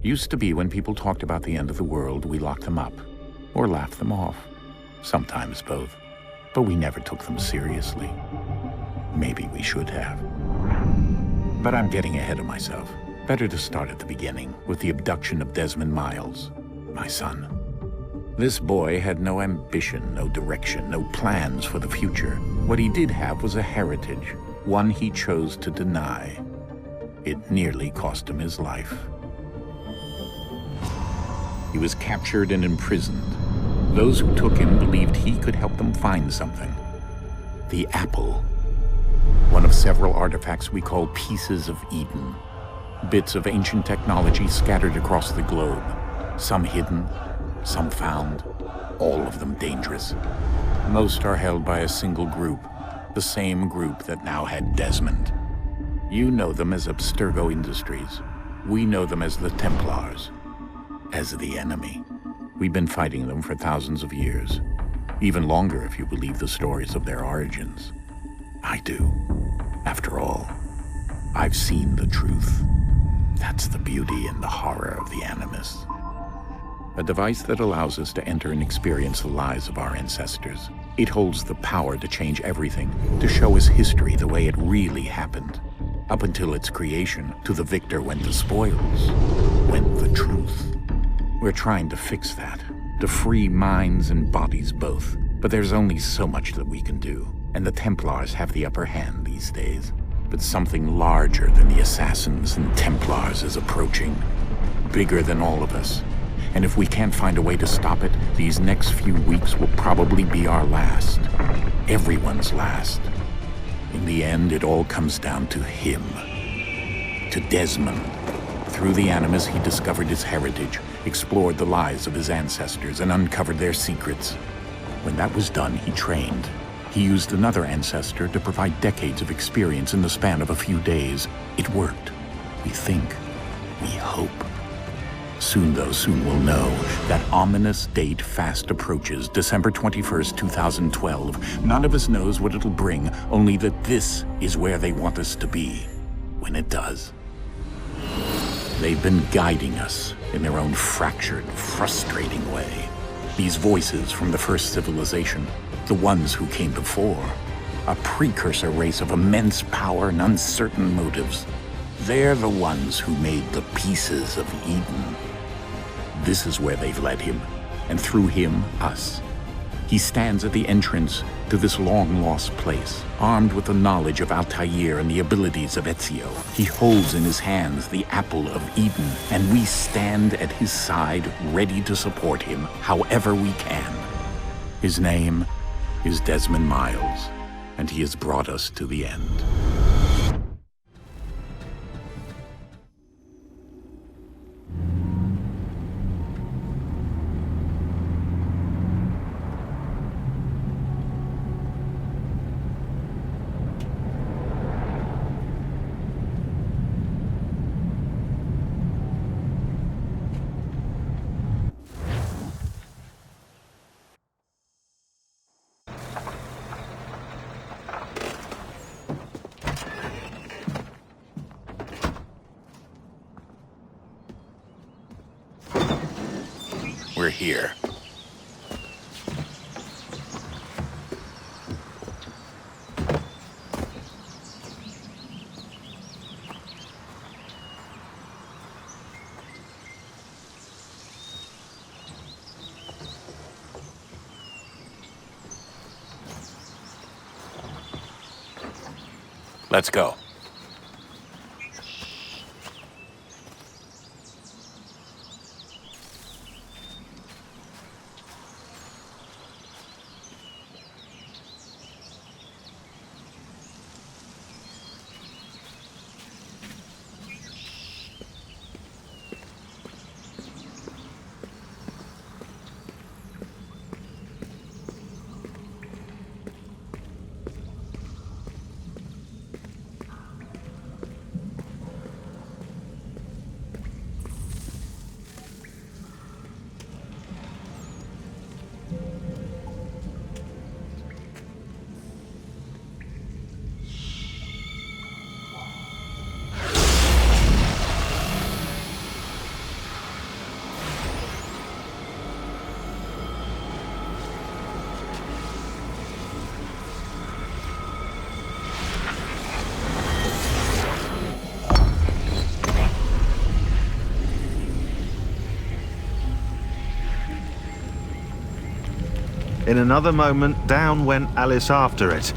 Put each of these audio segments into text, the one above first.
Used to be when people talked about the end of the world, we locked them up, or laughed them off. Sometimes both. But we never took them seriously. Maybe we should have. But I'm getting ahead of myself. Better to start at the beginning, with the abduction of Desmond Miles, my son. This boy had no ambition, no direction, no plans for the future. What he did have was a heritage, one he chose to deny. It nearly cost him his life. He was captured and imprisoned. Those who took him believed he could help them find something. The apple. One of several artifacts we call pieces of Eden. Bits of ancient technology scattered across the globe. Some hidden, some found, all of them dangerous. Most are held by a single group, the same group that now had Desmond. You know them as Abstergo Industries. We know them as the Templars, as the enemy. We've been fighting them for thousands of years, even longer if you believe the stories of their origins. I do. After all, I've seen the truth. That's the beauty and the horror of the Animus. A device that allows us to enter and experience the lives of our ancestors. It holds the power to change everything, to show us history the way it really happened. Up until its creation, to the victor went the spoils, went the truth. We're trying to fix that, to free minds and bodies both. But there's only so much that we can do, and the Templars have the upper hand these days. But something larger than the Assassins and Templars is approaching, bigger than all of us. And if we can't find a way to stop it, these next few weeks will probably be our last. Everyone's last. In the end, it all comes down to him. To Desmond. Through the Animus, he discovered his heritage, explored the lives of his ancestors, and uncovered their secrets. When that was done, he trained. He used another ancestor to provide decades of experience in the span of a few days. It worked. We think. We hope. Soon, though, soon we'll know. That ominous date fast approaches, December 21st, 2012. None of us knows what it'll bring, only that this is where they want us to be, when it does. They've been guiding us in their own fractured, frustrating way. These voices from the first civilization, the ones who came before, a precursor race of immense power and uncertain motives. They're the ones who made the pieces of Eden. This is where they've led him, and through him, us. He stands at the entrance to this long-lost place, armed with the knowledge of Altair and the abilities of Ezio. He holds in his hands the apple of Eden, and we stand at his side, ready to support him however we can. His name is Desmond Miles, and he has brought us to the end. We're here. Let's go. In another moment, down went Alice after it,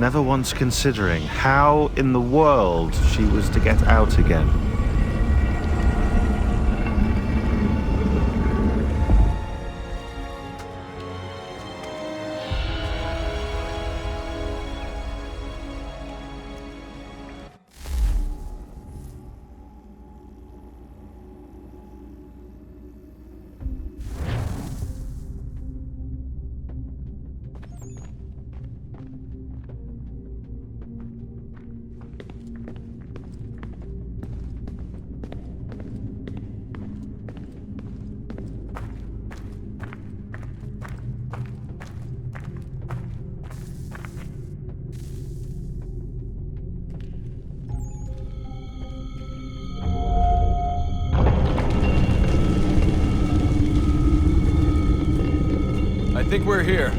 never once considering how in the world she was to get out again. I think we're here.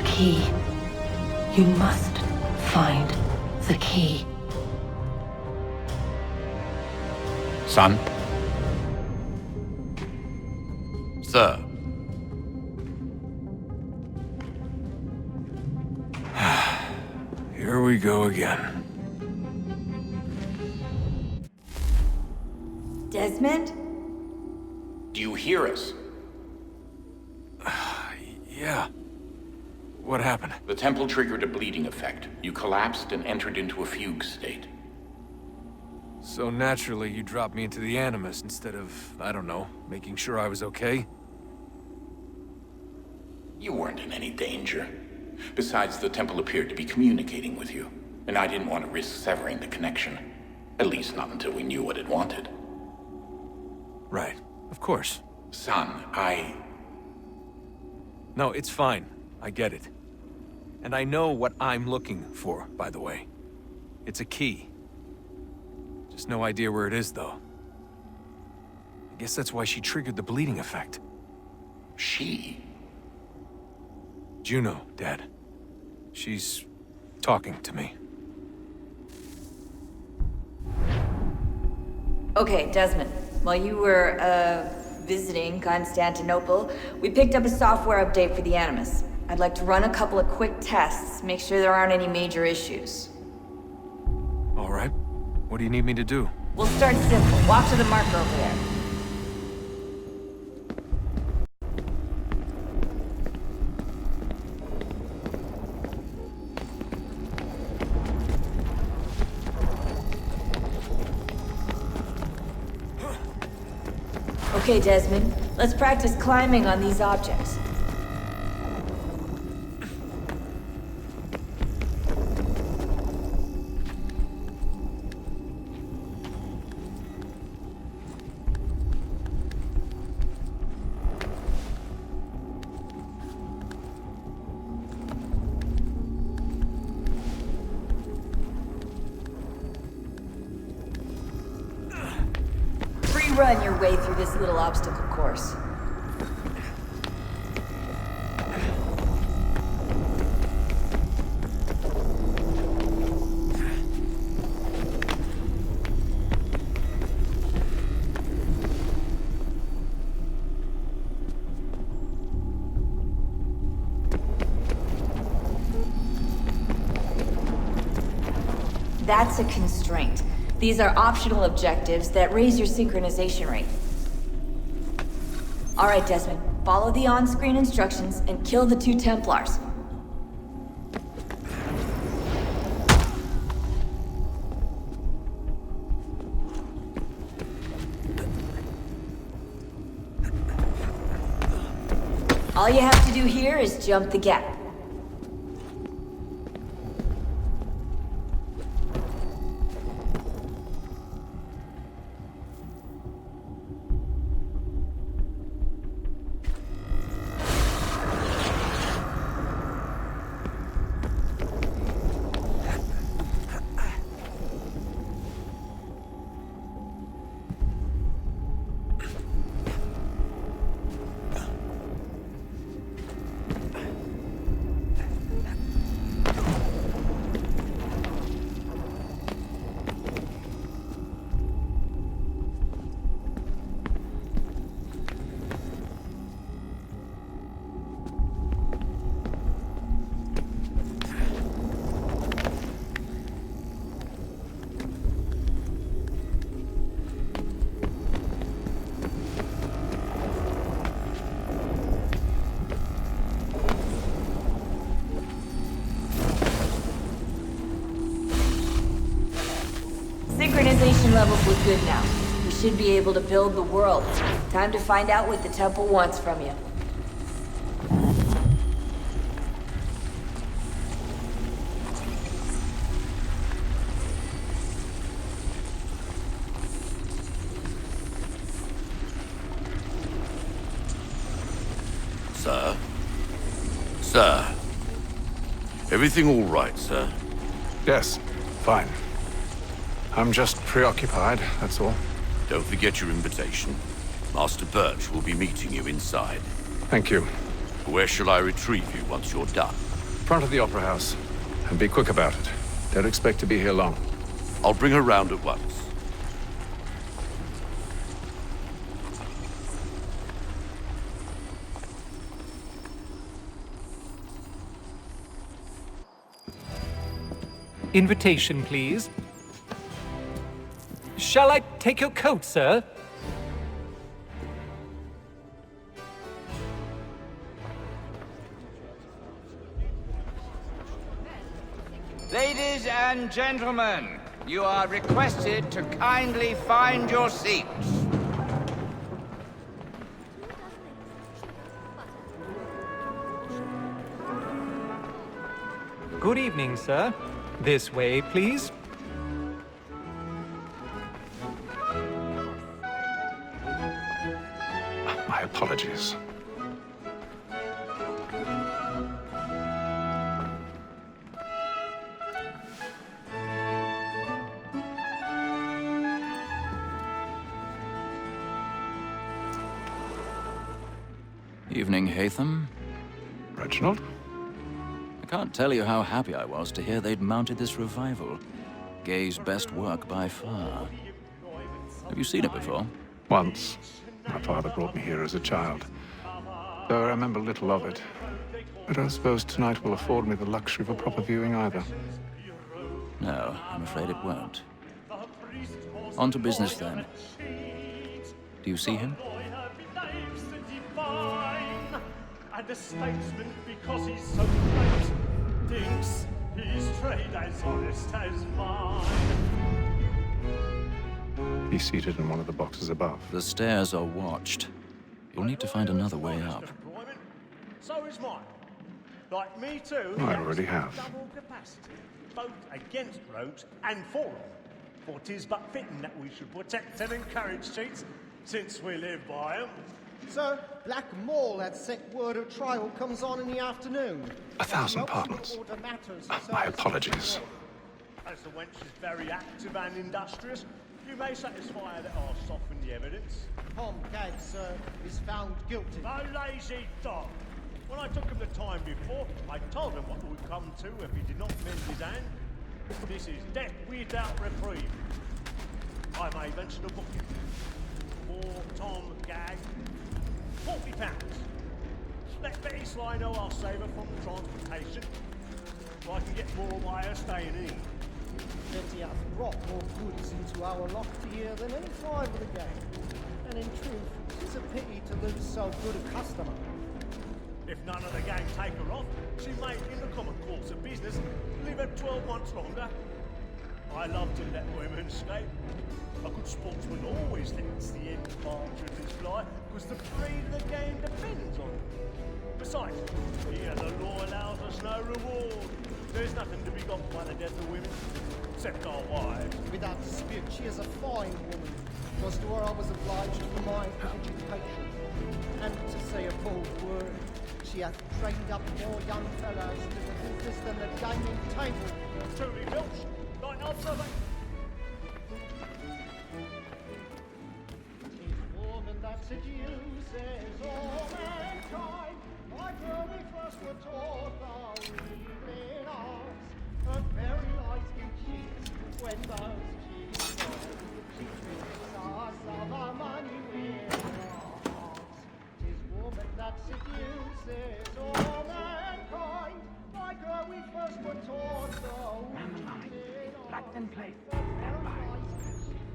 Key. You must find the key. Son? Sir. Here we go again. Desmond? Do you hear us? Yeah. What happened? The temple triggered a bleeding effect. You collapsed and entered into a fugue state. So naturally, you dropped me into the Animus instead of, I don't know, making sure I was okay? You weren't in any danger. Besides, the temple appeared to be communicating with you, and I didn't want to risk severing the connection. At least not until we knew what it wanted. Right. Of course. Son, No, it's fine. I get it. And I know what I'm looking for, by the way. It's a key. Just no idea where it is, though. I guess that's why she triggered the bleeding effect. She? Juno, Dad. She's talking to me. Okay, Desmond. While you were, visiting Constantinople, we picked up a software update for the Animus. I'd like to run a couple of quick tests, make sure there aren't any major issues. All right. What do you need me to do? We'll start simple. Walk to the marker over there. Okay, Desmond. Let's practice climbing on these objects. run your way through this little obstacle course. That's a constraint. These are optional objectives that raise your synchronization rate. Alright, Desmond. Follow the on-screen instructions and kill the 2 Templars. All you have to do here is jump the gap. Synchronization levels look good now. We should be able to build the world. Time to find out what the temple wants from you. Sir? Sir? Everything all right, sir? Yes, fine. I'm just preoccupied, that's all. Don't forget your invitation. Master Birch will be meeting you inside. Thank you. Where shall I retrieve you once you're done? Front of the Opera House. And be quick about it. Don't expect to be here long. I'll bring her round at once. Invitation, please. Shall I take your coat, sir? Ladies and gentlemen, you are requested to kindly find your seats. Good evening, sir. This way, please. My apologies. Evening, Haytham. Reginald? I can't tell you how happy I was to hear they'd mounted this revival. Gay's best work by far. Have you seen it before? Once. My father brought me here as a child. Though I remember little of it. I don't suppose tonight will afford me the luxury of a proper viewing either. No, I'm afraid it won't. On to business, then. Do you see him? And a statesman because he's so great thinks his trade as honest as mine. He's seated in one of the boxes above. The stairs are watched. You'll need to find another way up. So is mine. Like me too. I already have. Double capacity, both against rogues and for them. For 'tis but fitting that we should protect and encourage cheats, since we live by 'em. Sir, Black Mall had sent word of trial comes on in the afternoon. 1,000 pardons. My apologies. As the wench is very active and industrious, You may satisfy that I'll soften the evidence. Tom Gag, sir, is found guilty. A lazy dog. When I took him the time before, I told him what would come to if he did not mend his hand. This is death without reprieve. I may venture to book him. For Tom Gag, £40. Let Betty Sly know I'll save her from the transportation, so I can get more by her staying in. Betty has brought more goods into our loft here than any time of the game. And in truth, it's a pity to lose so good a customer. If none of the gang take her off, she may, in the common course of business, live her 12 months longer. I love to let women escape. A good sportsman always lets the end partridges fly, because the breed of the game depends on it. Besides, here the law allows us no reward. There's nothing to be got by the death of women, except our wives. Without dispute, she is a fine woman. Was to her I was obliged for my education. And to say a bold word, she hath trained up more young fellows to the business than the gaming table. Truly, Milch, like observation. Woman that seduces all mankind, like her we first were taught our evening arts. Her very eyes can cheat when those cheats fall. She tricks us of our money with her hearts. 'Tis woman that seduces all mankind, like her we first were taught our evening arts. Let them play. Her very eyes can cheat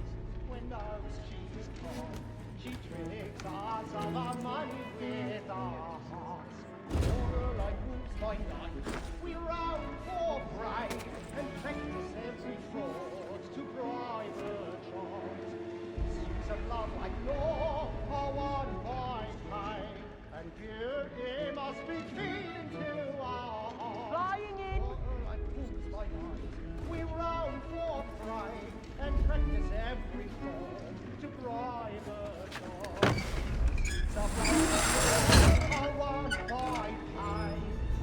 when those cheats fall. She tricks us of our money with our hearts. Order like wolves by night, we round for prey, and practice every fraud to bribe her charms. Suits of love like law are won by pay, and beauty must be feeding to our hearts. Flying in! Order like wolves by night, we round for prey, and practice every fraud to bribe her charms. Suits of love are won by pay,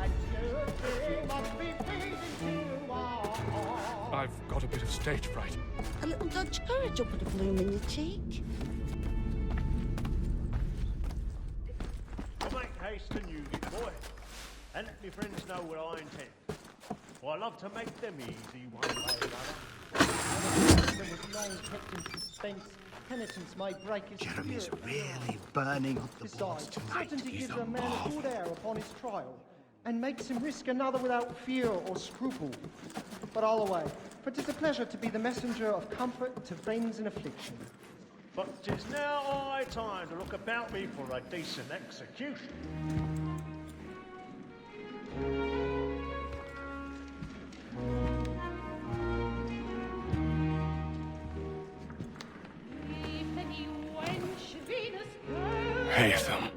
and beauty must be feeding to our hearts. I've got a bit of stage fright. A little Dutch courage will put a bloom in your cheek. I'll make haste and you get boy, and let me friends know what I intend. For I love to make them easy one way or another. Them was long kept in suspense. Penitence may break his Jeremy's spirit. really burning up the balls Besides, tonight. certainty He's gives a man a good air upon his trial, and makes him risk another without fear or scruple. But I'll away, for 'tis a pleasure to be the messenger of comfort to friends in affliction. But 'tis now high time to look about me for a decent execution. Haytham.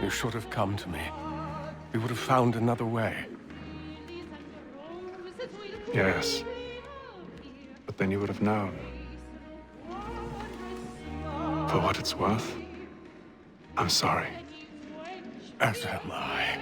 You should have come to me. We would have found another way. Yes. But then you would have known. For what it's worth, I'm sorry. As am I.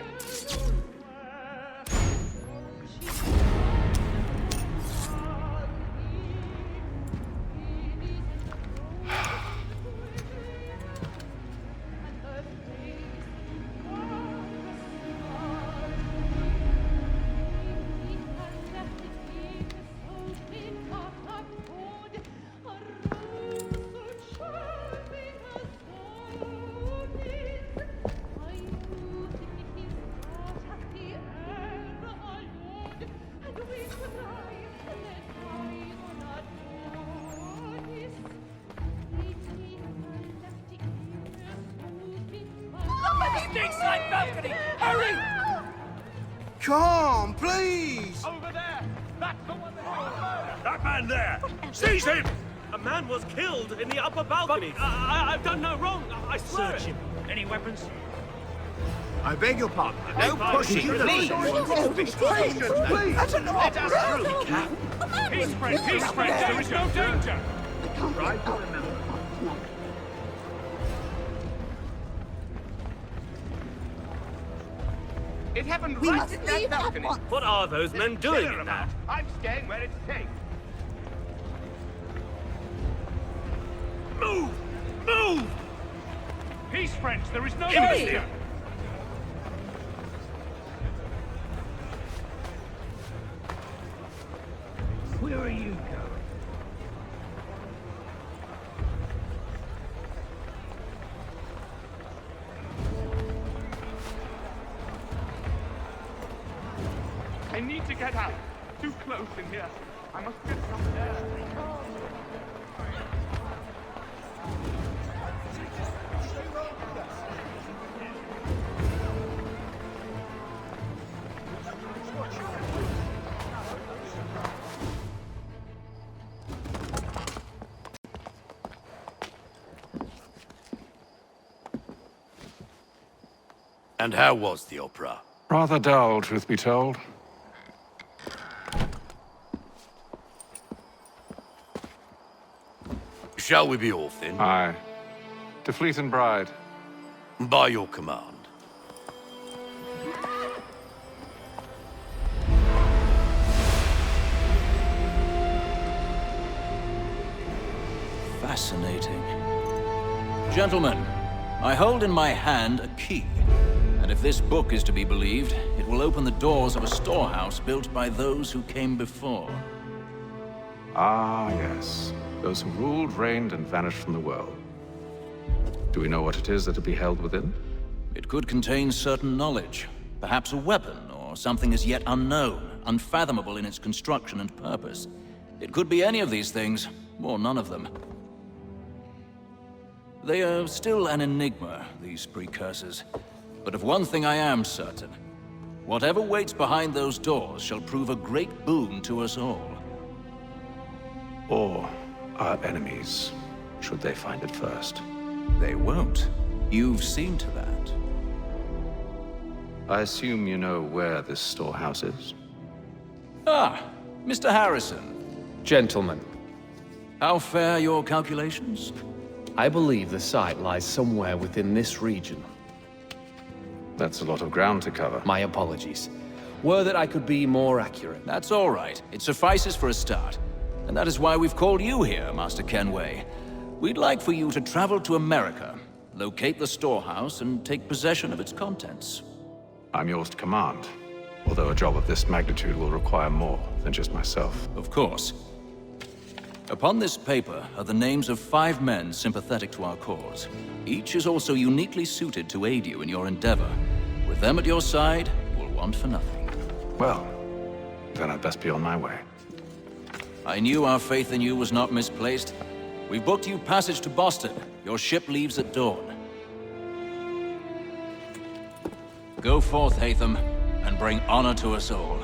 Stateside balcony! Hurry! Come, please! Over there! That's the one That man there! Seize him! A man was killed in the upper balcony. I've done no wrong. I swear. Search him. Any weapons? I beg your pardon. No pushing, please! Please! That's enough! Let us through, Cap. Peace, friend, peace, friend. There is no danger. Try to remember. It happened We right must in that leave at balcony. once. What are those men doing in that? I'm staying where it's safe. French. There is no Hey! here. Where are you going? I need to get out. Too close in here. I must get some air. And how was the opera? Rather dull, truth be told. Shall we be off then? Aye. To Fleet and Bride. By your command. Fascinating. Gentlemen, I hold in my hand a key. And if this book is to be believed, it will open the doors of a storehouse built by those who came before. Ah, yes. Those who ruled, reigned, and vanished from the world. Do we know what it is that will be held within? It could contain certain knowledge. Perhaps a weapon, or something as yet unknown, unfathomable in its construction and purpose. It could be any of these things, or none of them. They are still an enigma, these precursors. But of one thing I am certain. Whatever waits behind those doors shall prove a great boon to us all. Or our enemies, should they find it first. They won't. You've seen to that. I assume you know where this storehouse is? Ah, Mr. Harrison. Gentlemen, How fare your calculations? I believe the site lies somewhere within this region. That's a lot of ground to cover. My apologies. Were that I could be more accurate. That's all right. It suffices for a start. And that is why we've called you here, Master Kenway. We'd like for you to travel to America, locate the storehouse, and take possession of its contents. I'm yours to command, although a job of this magnitude will require more than just myself. Of course. Upon this paper are the names of 5 men sympathetic to our cause. Each is also uniquely suited to aid you in your endeavor. With them at your side, you will want for nothing. Well, then I'd best be on my way. I knew our faith in you was not misplaced. We've booked you passage to Boston. Your ship leaves at dawn. Go forth, Hatham, and bring honor to us all.